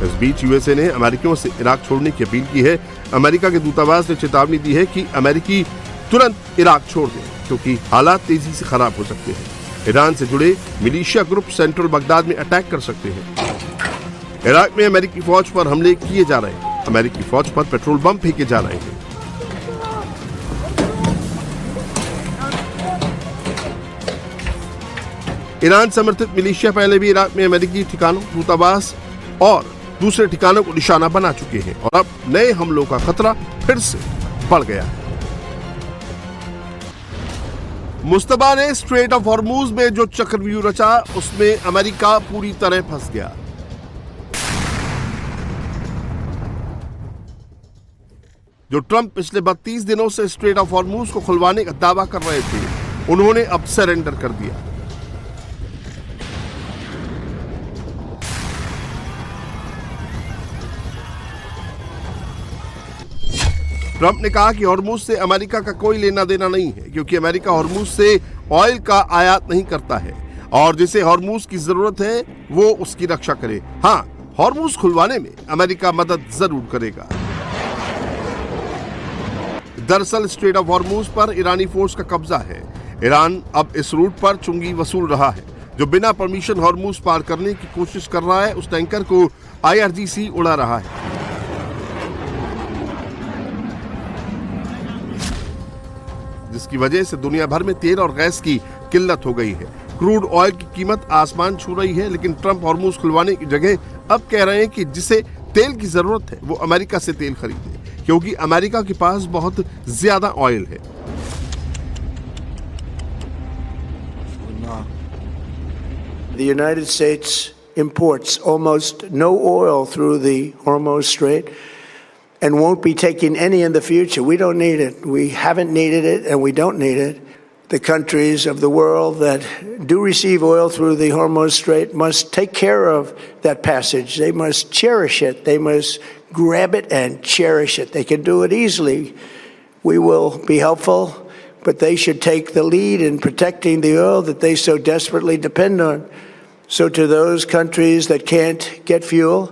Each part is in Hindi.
इस बीच यूएसए ने अमेरिकियों से इराक छोड़ने की अपील की है। अमेरिका के दूतावास ने चेतावनी दी है कि अमेरिकी तुरंत इराक छोड़ दें क्योंकि हालात तेजी से खराब हो सकते हैं। ईरान से जुड़े मिलिशिया ग्रुप सेंट्रल बगदाद में अटैक कर सकते हैं। इराक में अमेरिकी फौज पर हमले किए जा रहे हैं। अमेरिकी फौज पर पेट्रोल बम फेंके जा रहे हैं। ईरान समर्थित मिलिशिया पहले भी इराक में अमेरिकी ठिकानों, दूतावास और दूसरे ठिकानों को निशाना बना चुके हैं और अब नए हमलों का खतरा फिर से बढ़ गया है। मुस्तफा ने स्ट्रेट ऑफ हॉर्मूज में जो चक्रव्यूह रचा उसमें अमेरिका पूरी तरह फंस गया। जो ट्रंप पिछले 32 दिनों से स्ट्रेट ऑफ हॉर्मूज को खुलवाने का दावा कर रहे थे, उन्होंने अब सरेंडर कर दिया। ट्रंप ने कहा कि हॉर्मूज से अमेरिका का कोई लेना देना नहीं है क्योंकि अमेरिका हॉर्मूज से ऑयल का आयात नहीं करता है और जिसे हॉर्मूज की जरूरत है वो उसकी रक्षा करे। हाँ, हॉर्मूज खुलवाने में अमेरिका मदद जरूर करेगा। दरअसल स्ट्रेट ऑफ हॉर्मूज पर ईरानी फोर्स का कब्जा है। ईरान अब इस रूट पर चुंगी वसूल रहा है। जो बिना परमिशन हॉर्मूज पार करने की कोशिश कर रहा है उस टैंकर को IRGC उड़ा रहा है। जिसकी वजह से दुनिया भर में तेल और गैस की किल्लत हो गई है। क्रूड ऑयल की कीमत आसमान छू रही है, लेकिन ट्रंप हॉर्मूज खुलवाने की जगह अब कह रहे हैं कि जिसे तेल की जरूरत है वो अमेरिका से तेल खरीदे क्योंकि अमेरिका के पास बहुत ज्यादा ऑयल है। The United States imports almost no oil through the Hormuz Strait and won't be taking any in the future. We don't need it. We haven't needed it and we don't need it. The countries of the world that do receive oil through the Hormuz Strait must take care of that passage. They must cherish it. They must grab it and cherish it. They can do it easily. We will be helpful, but they should take the lead in protecting the oil that they so desperately depend on. So to those countries that can't get fuel,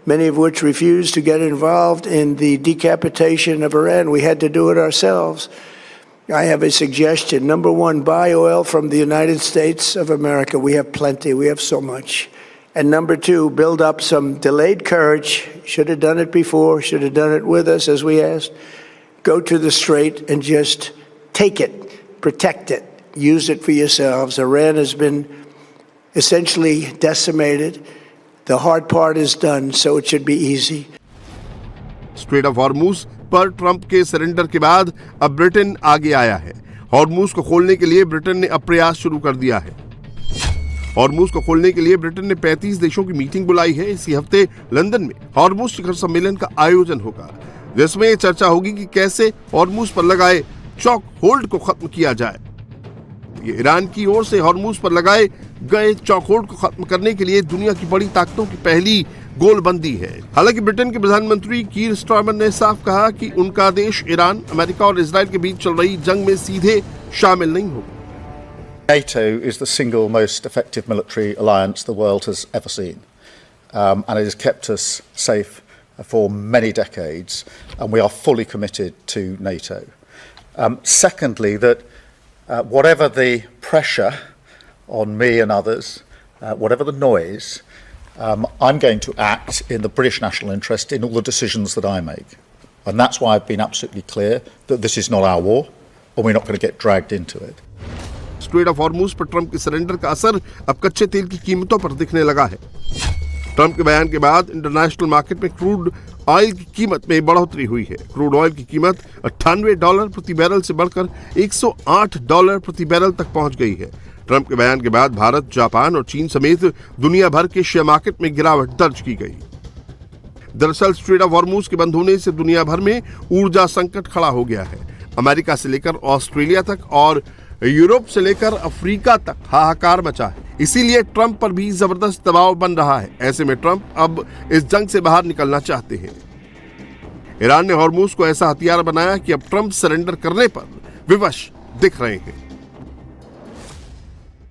many of which refuse to get involved in the decapitation of Iran, we had to do it ourselves. I have a suggestion. Number one, buy oil from the United States of America. We have plenty. We have so much. And number two, build up some delayed courage. Should have done it before. Should have done it with us, as we asked. Go to the strait and just take it. Protect it. Use it for yourselves. Iran has been essentially decimated. The hard part is done, so it should be easy. Straight of Hormuz पर ट्रंप के सरेंडर के बाद अब ब्रिटेन आगे आया है। हॉर्मूज को खोलने के लिए ब्रिटेन ने अब प्रयास शुरू कर दिया है। हॉर्मूज को खोलने के लिए ब्रिटेन ने 35 देशों की मीटिंग बुलाई है। इसी हफ्ते लंदन में हॉर्मूज शिखर सम्मेलन का आयोजन होगा जिसमें यह चर्चा होगी कि कैसे हॉर्मूज पर लगाए चॉक होल्ड को खत्म किया जाए। ये ईरान की ओर से हॉर्मूज पर लगाए गए चॉक होल्ड को खत्म करने के लिए दुनिया की बड़ी ताकतों की पहली गोलबंदी है। हालांकि ब्रिटेन के प्रधानमंत्री कीर स्टारमर ने साफ कहा कि उनका देश ईरान, अमेरिका और इजराइल के बीच चल रही जंग में सीधे शामिल नहीं होगा। NATO is the single most effective military alliance the world has ever seen, and it has kept us safe for many decades, and we are fully committed to NATO. Secondly, that whatever the pressure on me and others, whatever the noise, I'm going to act in the British national interest in all the decisions that I make. And that's why I've been absolutely clear that this is not our war, and we're not going to get dragged into it. Straight of Hormuz पर ट्रंप के सरेंडर का असर अब कच्चे तेल की कीमतों पर दिखने लगा है। ट्रंप के बयान के बाद इंटरनेशनल मार्केट में क्रूड ऑयल की कीमत में बढ़ोतरी हुई है। क्रूड ऑयल की कीमत $98 प्रति बैरल से बढ़कर $108 प्रति बैरल तक पहुंच गई है। ट्रंप के बयान के बाद भारत, जापान और चीन समेत दुनिया भर के शेयर मार्केट में गिरावट दर्ज की गई। दरअसल स्ट्रेट ऑफ हॉर्मूज के बंद होने से दुनिया भर में ऊर्जा संकट खड़ा हो गया है। अमेरिका से लेकर ऑस्ट्रेलिया तक और यूरोप से लेकर अफ्रीका तक हाहाकार मचा है। इसीलिए ट्रंप पर भी जबरदस्त दबाव बन रहा है। ऐसे में ट्रंप अब इस जंग से बाहर निकलना चाहते हैं। ईरान ने हॉर्मूज को ऐसा हथियार बनाया कि अब ट्रंप सरेंडर करने पर विवश दिख रहे हैं।